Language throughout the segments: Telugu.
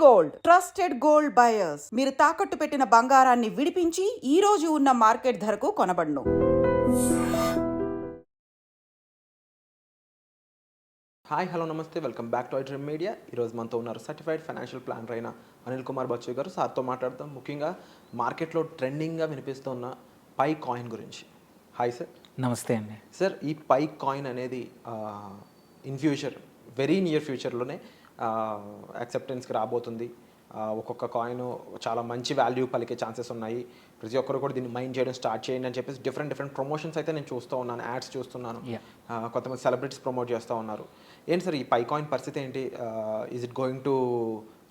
గోల్డ్ ట్రస్టెడ్ గోల్డ్ బయర్స్ మీరు తాకట్టు పెట్టిన బంగారాన్ని విడిపించి ఈ రోజు ఉన్న మార్కెట్ ధరకు కొనబడును. హాయ్ హలో నమస్తే, welcome back to iDream media. ఈరోజు మనతో ఉన్నారు సర్టిఫైడ్ ఫైనాన్షియల్ ప్లానర్ అయిన అనిల్ కుమార్ బచ్చు గారు. సార్తో మాట్లాడతాం ముఖ్యంగా మార్కెట్లో ట్రెండింగ్గా వినిపిస్తున్న పై కాయిన్ గురించి. Hi sir. నమస్తే అండి. సార్, ఈ పై కాయిన్ అనేది ఇన్ ఫ్యూచర్, వెరీ నియర్ ఫ్యూచర్లోనే యాక్సెప్టెన్స్కి రాబోతుంది. ఒక్కొక్క కాయిన్ చాలా మంచి వాల్యూ పలికే ఛాన్సెస్ ఉన్నాయి. ప్రతి ఒక్కరు కూడా దీన్ని మైండ్ చేయడం స్టార్ట్ చేయండి అని చెప్పేసి డిఫరెంట్ ప్రమోషన్స్ అయితే నేను చూస్తూ ఉన్నాను, యాడ్స్ చూస్తున్నాను. కొంతమంది సెలబ్రిటీస్ ప్రమోట్ చేస్తూ ఉన్నారు. ఏంటి సార్ ఈ పై కాయిన్ పరిస్థితి ఏంటి? Is it going to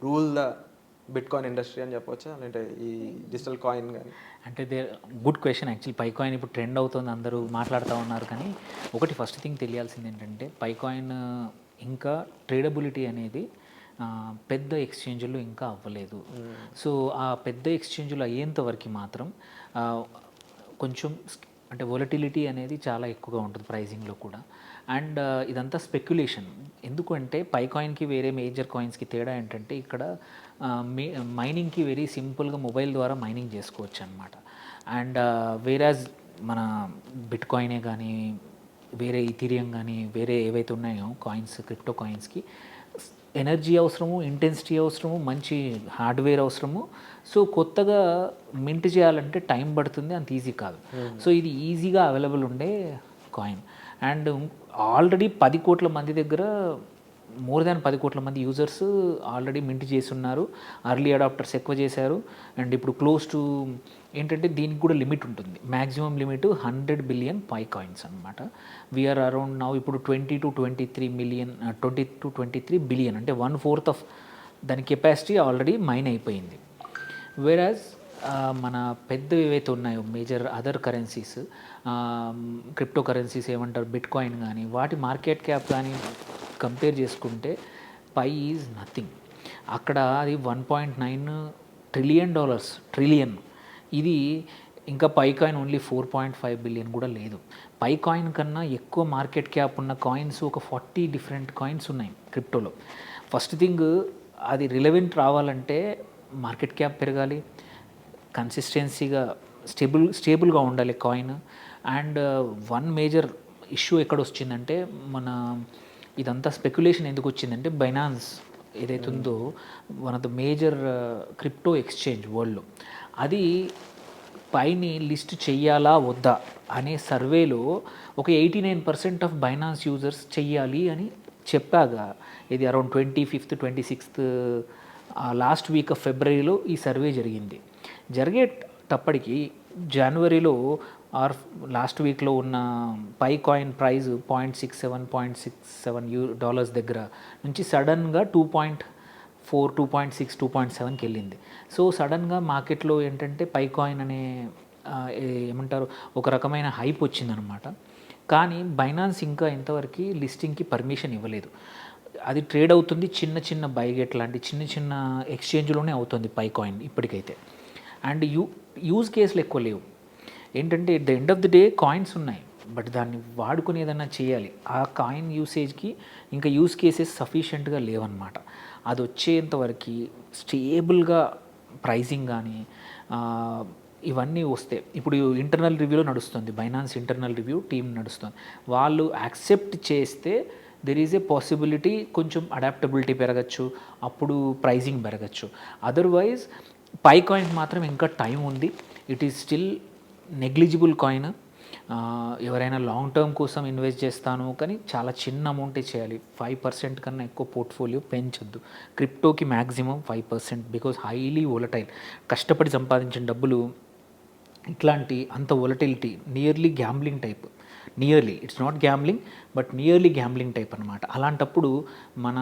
rule the bitcoin industry అని చెప్పవచ్చా, అంటే ఈ డిజిటల్ కాయిన్ కానీ? అంటే good question. Actually Pi coin ఇప్పుడు ట్రెండ్ అవుతుంది, అందరూ మాట్లాడుతూ ఉన్నారు. కానీ ఒకటి ఫస్ట్ థింగ్ తెలియాల్సింది ఏంటంటే పై కాయిన్ ఇంకా ట్రేడబిలిటీ అనేది పెద్ద ఎక్స్చేంజ్లో ఇంకా అవ్వలేదు. సో ఆ పెద్ద ఎక్స్చేంజ్లో అయ్యేంత వరకు మాత్రం కొంచెం అంటే వొలటిలిటీ అనేది చాలా ఎక్కువగా ఉంటుంది ప్రైజింగ్లో కూడా. అండ్ ఇదంతా స్పెక్యులేషన్. ఎందుకంటే పై కాయిన్కి వేరే మేజర్ కాయిన్స్కి తేడా ఏంటంటే ఇక్కడ మైనింగ్కి వెరీ సింపుల్గా మొబైల్ ద్వారా మైనింగ్ చేసుకోవచ్చు అనమాట. అండ్ వేరాజ్ మన బిట్ కాయినే కానీ వేరే ఇథీరియం కానీ వేరే ఏవైతే ఉన్నాయో కాయిన్స్, క్రిప్టో కాయిన్స్కి ఎనర్జీ అవసరము, ఇంటెన్సిటీ అవసరము, మంచి హార్డ్వేర్ అవసరము. సో కొత్తగా మింట్ చేయాలంటే టైం పడుతుంది, అంత ఈజీ కాదు. సో ఇది ఈజీగా అవైలబుల్ ఉండే కాయిన్. అండ్ ఆల్రెడీ 10 కోట్ల మంది దగ్గర మోర్ దాన్ 10 కోట్ల మంది యూజర్స్ ఆల్రెడీ మింట్ చేసి ఉన్నారు. అర్లీ అడాప్టర్స్ ఎక్కువ చేశారు. అండ్ ఇప్పుడు క్లోజ్ టు ఏంటంటే దీనికి కూడా లిమిట్ ఉంటుంది. మ్యాక్సిమం లిమిట్ 100 బిలియన్ పై కాయిన్స్ అనమాట. వీఆర్ అరౌండ్ నౌ ఇప్పుడు 20 to 23 బిలియన్, అంటే 1/4 ఆఫ్ దాని కెపాసిటీ ఆల్రెడీ మైన్ అయిపోయింది. వేరాజ్ మన పెద్దవి ఏవైతే ఉన్నాయో major other currencies, crypto currencies ఏమంటారు, బిట్ కాయిన్ కానీ వాటి మార్కెట్ క్యాప్ కానీ కంపేర్ చేసుకుంటే పై ఈజ్ నథింగ్. అక్కడ అది $1.9 ట్రిలియన్. ఇది ఇంకా పై కాయిన్ ఓన్లీ 4.5 బిలియన్ కూడా లేదు. పై కాయిన్ కన్నా ఎక్కువ మార్కెట్ క్యాప్ ఉన్న కాయిన్స్ ఒక 40 డిఫరెంట్ కాయిన్స్ ఉన్నాయి క్రిప్టోలో. ఫస్ట్ థింగ్, అది రిలవెంట్ రావాలంటే మార్కెట్ క్యాప్ పెరగాలి, కన్సిస్టెన్సీగా స్టేబుల్గా ఉండాలి coin. And one major issue ఎక్కడ వచ్చిందంటే మన ఇదంతా స్పెక్యులేషన్ ఎందుకు వచ్చిందంటే బైనాన్స్ ఏదైతే ఉందో one of the major crypto exchange వరల్డ్లో, అది పైని లిస్ట్ చెయ్యాలా వద్దా అనే సర్వేలో ఒక 89% ఆఫ్ బైనాన్స్ యూజర్స్ చెయ్యాలి అని చెప్పాగా. ఇది around 25th 26th last week off ఫిబ్రవరిలో ఈ సర్వే జరిగింది. జరిగేటప్పటికి జనవరిలో ఆర్ లాస్ట్ వీక్లో ఉన్న పై కాయిన్ ప్రైజ్ $0.67 దగ్గర నుంచి సడన్గా 2.4, 2.6, 2.7కి వెళ్ళింది. సో సడన్గా మార్కెట్లో ఏంటంటే పై కాయిన్ అనే ఏమంటారు ఒక రకమైన హైప్ వచ్చిందనమాట. కానీ బైనాన్స్ ఇంకా ఇంతవరకు లిస్టింగ్కి పర్మిషన్ ఇవ్వలేదు. అది ట్రేడ్ అవుతుంది చిన్న బైగెట్ లాంటి చిన్న ఎక్స్చేంజ్లోనే అవుతుంది పై కాయిన్ ఇప్పటికైతే. అండ్ యూజ్ కేసులు ఎక్కువ లేవు. ఏంటంటే at the end of the day coins ఉన్నాయి, బట్ దాన్ని వాడుకుని ఏదన్నా చేయాలి. ఆ కాయిన్ యూసేజ్కి ఇంకా యూజ్ కేసెస్ సఫిషియెంట్గా లేవన్నమాట. అది వచ్చేంతవరకు స్టేబుల్గా ప్రైజింగ్ కానీ ఇవన్నీ వస్తే, ఇప్పుడు ఇంటర్నల్ రివ్యూలో నడుస్తుంది, బైనాన్స్ ఇంటర్నల్ రివ్యూ టీం నడుస్తుంది. వాళ్ళు యాక్సెప్ట్ చేస్తే దెర్ ఈజ్ ఏ పాసిబిలిటీ కొంచెం అడాప్టబిలిటీ పెరగచ్చు, అప్పుడు ప్రైజింగ్ పెరగచ్చు. అదర్వైజ్ పై కాయిన్ మాత్రం ఇంకా టైం ఉంది. It is still negligible coin. ఎవరైనా లాంగ్ టర్మ్ కోసం ఇన్వెస్ట్ చేస్తాను కానీ చాలా చిన్న అమౌంటే చేయాలి. 5% కన్నా ఎక్కువ పోర్ట్ఫోలియో పెంచొద్దు. క్రిప్టోకి మ్యాక్సిమం 5% బికాజ్ హైలీ వొలటైల్. కష్టపడి సంపాదించిన డబ్బులు ఇట్లాంటి అంత volatility, nearly gambling type. Nearly, it's not gambling but nearly gambling type అనమాట. అలాంటప్పుడు మన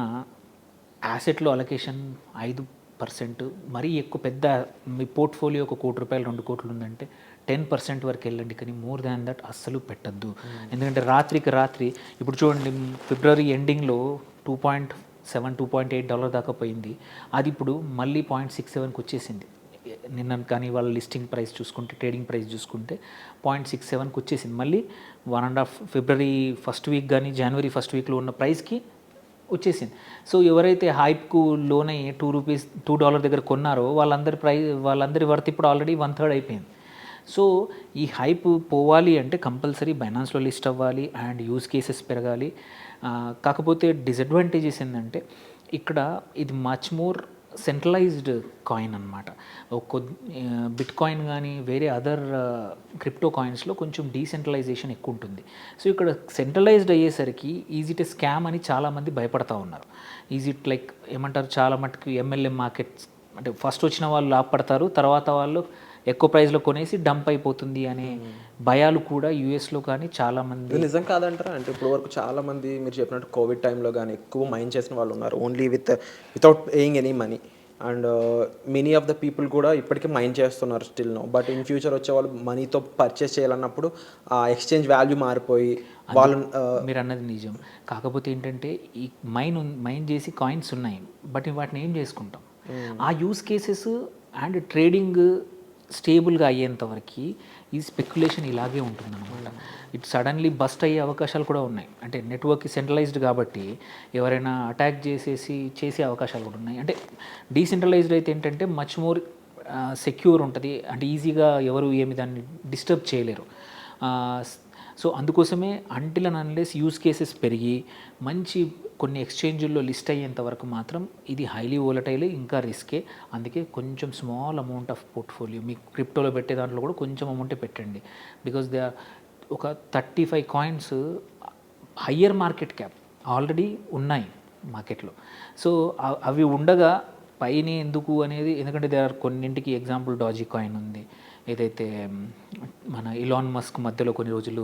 యాసెట్లో అలొకేషన్ 5%, మరీ ఎక్కువ పెద్ద మీ పోర్ట్ఫోలియో ఒక ₹1 2 కోట్లు ఉందంటే 10% వరకు వెళ్ళండి, కానీ మోర్ దాన్ దట్ అస్సలు పెట్టద్దు. ఎందుకంటే రాత్రికి రాత్రి ఇప్పుడు చూడండి, ఫిబ్రవరి ఎండింగ్లో $2.7, $2.8 దాకా పోయింది. అది ఇప్పుడు మళ్ళీ 0.67కి వచ్చేసింది. నిన్న కానీ వాళ్ళ లిస్టింగ్ ప్రైస్ చూసుకుంటే, ట్రేడింగ్ ప్రైస్ చూసుకుంటే 0.67కి వచ్చేసింది. మళ్ళీ 1.5 ఫిబ్రవరి ఫస్ట్ వీక్ కానీ జనవరి ఫస్ట్ వీక్లో ఉన్న ప్రైస్కి వచ్చేసింది. సో ఎవరైతే హైప్కు లోనై $2 దగ్గర కొన్నారో వాళ్ళందరి వర్త్ ఇప్పుడు ఆల్రెడీ 1/3 అయిపోయింది. సో ఈ హైప్ పోవాలి అంటే కంపల్సరీ బైనాన్స్లో లిస్ట్ అవ్వాలి అండ్ యూజ్ కేసెస్ పెరగాలి. కాకపోతే డిసడ్వాంటేజెస్ ఏంటంటే ఇక్కడ ఇది మచ్ మోర్ సెంట్రలైజ్డ్ కాయిన్ అనమాట. బిట్ కాయిన్ కానీ వేరే అదర్ క్రిప్టో కాయిన్స్లో కొంచెం డీసెంట్రలైజేషన్ ఎక్కువ ఉంటుంది. సో ఇక్కడ సెంట్రలైజ్డ్ అయ్యేసరికి ఈజీ టు స్కామ్ అని చాలామంది భయపడతా ఉన్నారు. లైక్ ఏమంటారు, చాలా మటుకు MLM మార్కెట్స్ అంటే ఫస్ట్ వచ్చిన వాళ్ళు లాభపడతారు, తర్వాత వాళ్ళు ఎక్కువ ప్రైస్లో కొనేసి డంప్ అయిపోతుంది అనే భయాలు కూడా యూఎస్లో కానీ చాలామంది. ఇది నిజం కాదంటారా? అంటే ఇప్పుడు వరకు చాలామంది మీరు చెప్పినట్టు కోవిడ్ టైంలో కానీ ఎక్కువ మైండ్ చేసిన వాళ్ళు ఉన్నారు, only without paying any money. And many of the people కూడా ఇప్పటికీ మైండ్ చేస్తున్నారు still no. But in future వచ్చే వాళ్ళు మనీతో పర్చేస్ చేయాలన్నప్పుడు ఆ ఎక్స్చేంజ్ వాల్యూ మారిపోయి వాళ్ళు మీరు అన్నది నిజం. కాకపోతే ఏంటంటే ఈ మైండ్ చేసి కాయిన్స్ ఉన్నాయి, బట్ వాటిని ఏం చేసుకుంటాం? ఆ యూస్ కేసెస్ అండ్ ట్రేడింగ్ స్టేబుల్గా అయ్యేంత వరకు ఈ స్పెక్యులేషన్ ఇలాగే ఉంటుందన్నమాట. ఇట్ సడన్లీ బస్ట్ అయ్యే అవకాశాలు కూడా ఉన్నాయి. అంటే నెట్వర్క్ సెంట్రలైజ్డ్ కాబట్టి ఎవరైనా అటాక్ చేసే అవకాశాలు కూడా ఉన్నాయి. అంటే డీసెంట్రలైజ్డ్ అయితే ఏంటంటే మచ్ మోర్ సెక్యూర్ ఉంటుంది, అంటే ఈజీగా ఎవరు ఏమి దాన్ని డిస్టర్బ్ చేయలేరు. సో అందుకోసమే until and unless use cases పెరిగి మంచి కొన్ని ఎక్స్చేంజుల్లో లిస్ట్ అయ్యేంత వరకు మాత్రం ఇది హైలీ వోలటైల్, ఇంకా రిస్కే. అందుకే కొంచెం స్మాల్ అమౌంట్ ఆఫ్ పోర్ట్ఫోలియో మీ క్రిప్టోలో పెట్టే దాంట్లో కూడా కొంచెం అమౌంటే పెట్టండి. బికాస్ దే ఆర్ ఒక 35 coins higher market cap already ఉన్నాయి మార్కెట్లో. సో అవి ఉండగా పైన ఎందుకు అనేది, ఎందుకంటే దే ఆర్ కొన్నింటికి ఎగ్జాంపుల్ డాజీ కాయిన్ ఉంది, ఏదైతే మన ఇలాన్ మస్క్ మధ్యలో కొన్ని రోజులు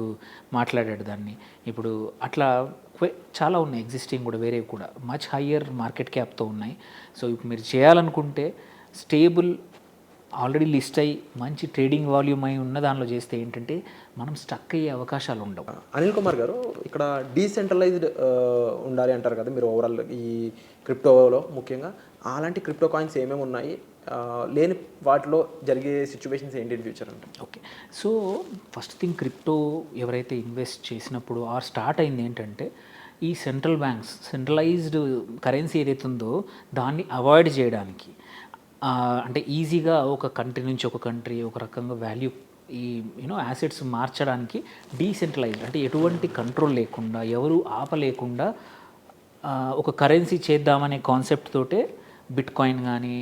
మాట్లాడాడు దాన్ని. ఇప్పుడు అట్లా చాలా ఉన్నాయి ఎగ్జిస్టింగ్ కూడా, వేరేవి కూడా మచ్ హయ్యర్ మార్కెట్ క్యాప్తో ఉన్నాయి. సో ఇప్పుడు మీరు చేయాలనుకుంటే స్టేబుల్ ఆల్రెడీ లిస్ట్ అయ్యి మంచి ట్రేడింగ్ వాల్యూమ్ అయి ఉన్న దానిలో చేస్తే ఏంటంటే మనం స్టక్ అయ్యే అవకాశాలు ఉండవు. అనిల్ కుమార్ గారు, ఇక్కడ డీసెంట్రలైజ్డ్ ఉండాలి అంటారు కదా మీరు ఓవరాల్ ఈ క్రిప్టోలో ముఖ్యంగా. అలాంటి క్రిప్టో కాయిన్స్ ఏమేమి ఉన్నాయి, లేని వాటిలో జరిగే సిచ్యువేషన్స్ ఏంటి ఇన్ ఫ్యూచర్ అంటే? Okay, so first thing crypto ఎవరైతే ఇన్వెస్ట్ చేసినప్పుడు స్టార్ట్ అయింది ఏంటంటే ఈ సెంట్రల్ బ్యాంక్స్ సెంట్రలైజ్డ్ కరెన్సీ ఏదైతే ఉందో దాన్ని అవాయిడ్ చేయడానికి, అంటే ఈజీగా ఒక కంట్రీ నుంచి ఒక కంట్రీ ఒక రకంగా వాల్యూ ఈ యాసెట్స్ మార్చడానికి డీసెంట్రలైజ్డ్, అంటే ఎటువంటి కంట్రోల్ లేకుండా ఎవరు ఆపలేకుండా ఒక కరెన్సీ చేద్దామనే కాన్సెప్ట్ తోటే బిట్ కాయిన్ కానీ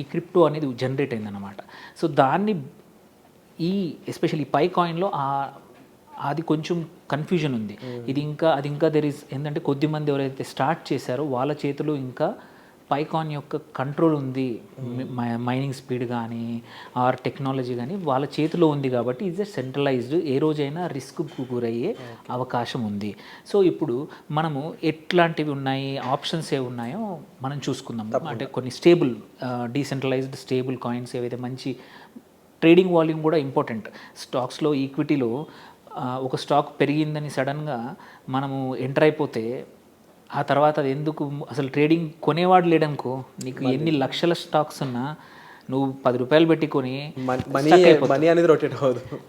ఈ క్రిప్టో అనేది జనరేట్ అయిందన్నమాట. సో దాన్ని ఎస్పెషల్లీ పై కాయిన్లో అది కొంచెం కన్ఫ్యూజన్ ఉంది. అది ఇంకా ఏంటంటే కొద్దిమంది ఎవరైతే స్టార్ట్ చేశారో వాళ్ళ చేతిలో ఇంకా పైకాన్ యొక్క కంట్రోల్ ఉంది, మైనింగ్ స్పీడ్ కానీ ఆర్ టెక్నాలజీ కానీ వాళ్ళ చేతిలో ఉంది కాబట్టి ఇట్స్ సెంట్రలైజ్డ్, ఏ రోజైనా రిస్క్కు గురయ్యే అవకాశం ఉంది. సో ఇప్పుడు మనము ఎట్లాంటివి ఉన్నాయి, ఆప్షన్స్ ఏ ఉన్నాయో మనం చూసుకుందాం. అంటే కొన్ని స్టేబుల్ డీసెంట్రలైజ్డ్ స్టేబుల్ కాయిన్స్ ఏవైతే మంచి ట్రేడింగ్ వాల్యూమ్ కూడా ఇంపార్టెంట్. స్టాక్స్లో ఈక్విటీలో ఒక స్టాక్ పెరిగిందని సడన్గా మనము ఎంటర్ అయిపోతే ఆ తర్వాత అది ఎందుకు అసలు ట్రేడింగ్ కొనేవాడు లేడనుకో, నీకు ఎన్ని లక్షల స్టాక్స్ ఉన్నా నువ్వు ₹10 పెట్టుకొని మనీ అనేది రొటేట్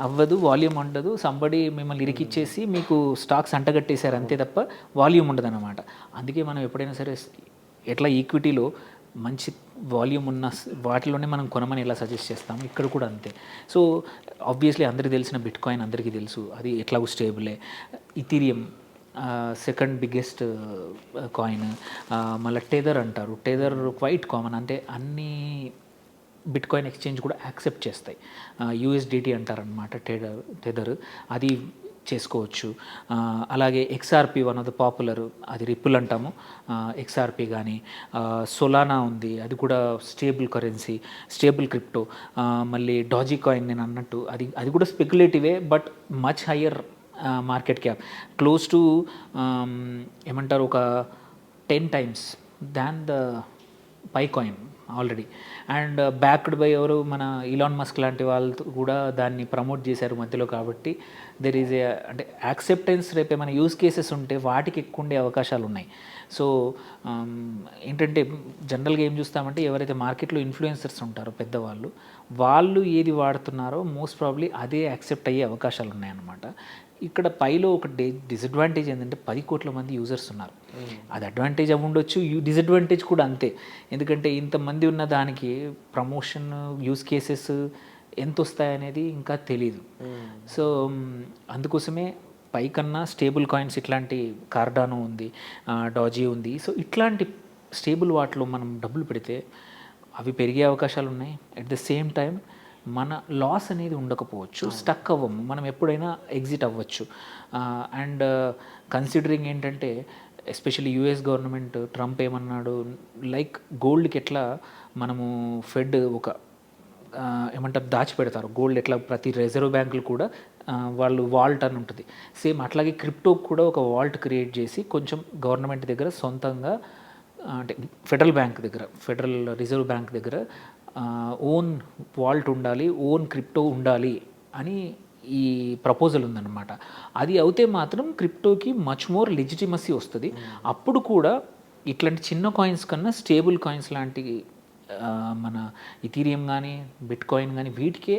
అవ్వదు, వాల్యూమ్ ఉండదు. సంబడి మిమ్మల్ని ఇరికిచ్చేసి మీకు స్టాక్స్ అంటగట్టేశారు అంతే తప్ప వాల్యూమ్ ఉండదు అనమాట. అందుకే మనం ఎప్పుడైనా సరే ఎట్లా ఈక్విటీలో మంచి వాల్యూమ్ ఉన్న వాటిలోనే మనం కొనమని ఎలా సజెస్ట్ చేస్తాము, ఇక్కడ కూడా అంతే. సో ఆబ్వియస్లీ అందరికీ తెలిసిన బిట్ కాయిన్ అందరికీ తెలుసు, అది ఎట్లా స్టేబులే. Ethereum second biggest coin. మళ్ళీ టెదర్ అంటారు, టెదర్ క్వైట్ కామన్, అంటే అన్ని బిట్ కాయిన్ ఎక్స్చేంజ్ కూడా యాక్సెప్ట్ చేస్తాయి. USDT అంటారనమాట టెదర్, అది చేసుకోవచ్చు. అలాగే XRP one of the popular, అది రిపుల్ అంటాము, XRP కానీ. సొలానా ఉంది, అది కూడా స్టేబుల్ కరెన్సీ, స్టేబుల్ క్రిప్టో. మళ్ళీ డాజీ కాయిన్ నేను అన్నట్టు అది కూడా స్పెక్యులేటివే, but much higher market cap, close to ఏమంటారు ఒక 10 times than the Pi coin already. And backed by ఎవరు, మన ఇలాన్ మస్క్ లాంటి వాళ్ళు కూడా దాన్ని ప్రమోట్ చేశారు మధ్యలో. కాబట్టి దెర్ ఈజ్ అంటే యాక్సెప్టెన్స్, రేపు ఏమైనా యూస్ కేసెస్ ఉంటే వాటికి ఎక్కువ ఉండే అవకాశాలు ఉన్నాయి. సో ఏంటంటే జనరల్గా ఏం చూస్తామంటే ఎవరైతే మార్కెట్లో ఇన్ఫ్లుయెన్సర్స్ ఉంటారో పెద్దవాళ్ళు, వాళ్ళు ఏది వాడుతున్నారో మోస్ట్ ప్రాబ్లీ అదే యాక్సెప్ట్ అయ్యే అవకాశాలు ఉన్నాయన్నమాట. ఇక్కడ పైలో ఒక డిసడ్వాంటేజ్ ఏంటంటే 10 కోట్ల మంది యూజర్స్ ఉన్నారు. అది అడ్వాంటేజ్ అవి ఉండొచ్చు, డిసడ్వాంటేజ్ కూడా అంతే. ఎందుకంటే ఇంతమంది ఉన్న దానికి ప్రమోషన్ యూజ్ కేసెస్ ఎంత వస్తాయనేది ఇంకా తెలీదు. సో అందుకోసమే పైకన్నా స్టేబుల్ కాయిన్స్ ఇట్లాంటి కార్డానో ఉంది, డాజీ ఉంది. సో ఇట్లాంటి స్టేబుల్ వాటిలో మనం డబ్బులు పెడితే అవి పెరిగే అవకాశాలు ఉన్నాయి. అట్ ద సేమ్ టైం మన లాస్ అనేది ఉండకపోవచ్చు, స్టక్ అవ్వము, మనం ఎప్పుడైనా ఎగ్జిట్ అవ్వచ్చు. అండ్ కన్సిడరింగ్ ఏంటంటే ఎస్పెషల్లీ యూఎస్ గవర్నమెంట్ ట్రంప్ ఏమన్నాడు, లైక్ గోల్డ్కి ఎట్లా మనము ఫెడ్ ఒక ఏమంటారు దాచిపెడతారు, గోల్డ్ ఎట్లా ప్రతి రిజర్వ్ బ్యాంకులు కూడా వాళ్ళు వాల్ట్ అని ఉంటుంది, సేమ్ అట్లాగే క్రిప్టోకి కూడా ఒక వాల్ట్ క్రియేట్ చేసి కొంచెం గవర్నమెంట్ దగ్గర సొంతంగా అంటే ఫెడరల్ బ్యాంక్ దగ్గర, ఫెడరల్ రిజర్వ్ బ్యాంక్ దగ్గర ఓన్ వాల్ట్ ఉండాలి, ఓన్ క్రిప్టో ఉండాలి అని ఈ ప్రపోజల్ ఉందన్నమాట. అది అయితే మాత్రం క్రిప్టోకి మచ్ మోర్ లెజిటిమసీ వస్తుంది. అప్పుడు కూడా ఇట్లాంటి చిన్న కాయిన్స్ కన్నా స్టేబుల్ కాయిన్స్ లాంటి మన ఇథీరియం కానీ బిట్ కాయిన్ కానీ వీటికే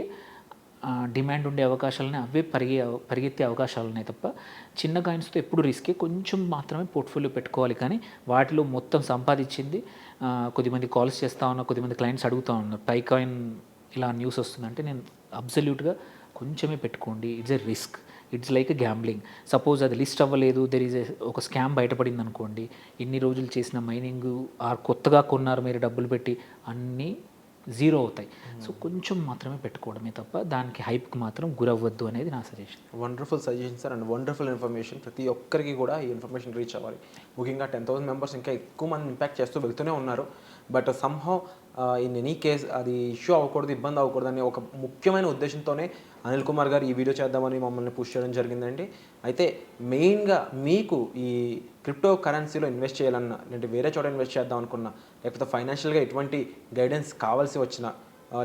డిమాండ్ ఉండే అవకాశాలని అవే పరిగెత్తే అవకాశాలు ఉన్నాయి తప్ప చిన్న కాయిన్స్తో ఎప్పుడు రిస్కే, కొంచెం మాత్రమే పోర్ట్ఫోలియో పెట్టుకోవాలి. కానీ వాటిలో మొత్తం సంపాదించింది కొద్దిమంది కాల్స్ చేస్తూ ఉన్నారు, కొద్దిమంది క్లయింట్స్ అడుగుతూ ఉన్నారు పై కాయిన్ ఇలా న్యూస్ వస్తుందంటే నేను అబ్సల్యూట్గా కొంచెమే పెట్టుకోండి, it's a risk, it's like a gambling. Suppose అది లిస్ట్ అవ్వలేదు, దెర్ ఈజ్ ఒక స్కామ్ బయటపడింది అనుకోండి, ఇన్ని రోజులు చేసిన మైనింగ్ కొత్తగా కొన్నారు మీరు డబ్బులు పెట్టి అన్నీ జీరో అవుతాయి. సో కొంచెం మాత్రమే పెట్టుకోవడమే తప్ప దానికి హైప్కి మాత్రం గురవ్వద్దు అనేది నా suggestion. Wonderful suggestion sir and wonderful information. ప్రతి ఒక్కరికి కూడా ఈ ఇన్ఫర్మేషన్ రీచ్ అవ్వాలి. ముఖ్యంగా 10,000 మెంబర్స్ ఇంకా ఎక్కువ మంది ఇంపాక్ట్ చేస్తూ వెళ్తూనే ఉన్నారు. But somehow in any case అది ఇష్యూ అవ్వకూడదు, ఇబ్బంది అవ్వకూడదు అనే ఒక ముఖ్యమైన ఉద్దేశంతోనే అనిల్ కుమార్ గారు ఈ వీడియో చేద్దామని మమ్మల్ని పుష్ చేయడం జరిగిందండి. అయితే మెయిన్గా మీకు ఈ క్రిప్టో కరెన్సీలో ఇన్వెస్ట్ చేయాలన్నా, లేదంటే వేరే చోట ఇన్వెస్ట్ చేద్దాం అనుకున్నా, లేకపోతే ఫైనాన్షియల్గా ఎటువంటి గైడెన్స్ కావాల్సి వచ్చినా,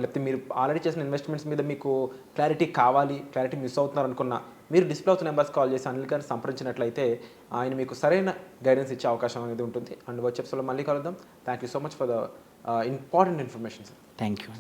లేకపోతే మీరు ఆల్రెడీ చేసిన ఇన్వెస్ట్మెంట్స్ మీద మీకు క్లారిటీ కావాలి, క్లారిటీ మిస్ అవుతున్నారు అనుకున్నా, మీరు డిస్ప్లే అవుతున్న నెంబర్స్ కాల్ చేసి అనిల్ గారిని సంప్రదించినట్లయితే ఆయన మీకు సరైన గైడెన్స్ ఇచ్చే అవకాశం అనేది ఉంటుంది. అండ్ వచ్చే ఎపిసోడ్లో మళ్ళీ కలుద్దాం. Thank you so much for the important information sir. Thank you.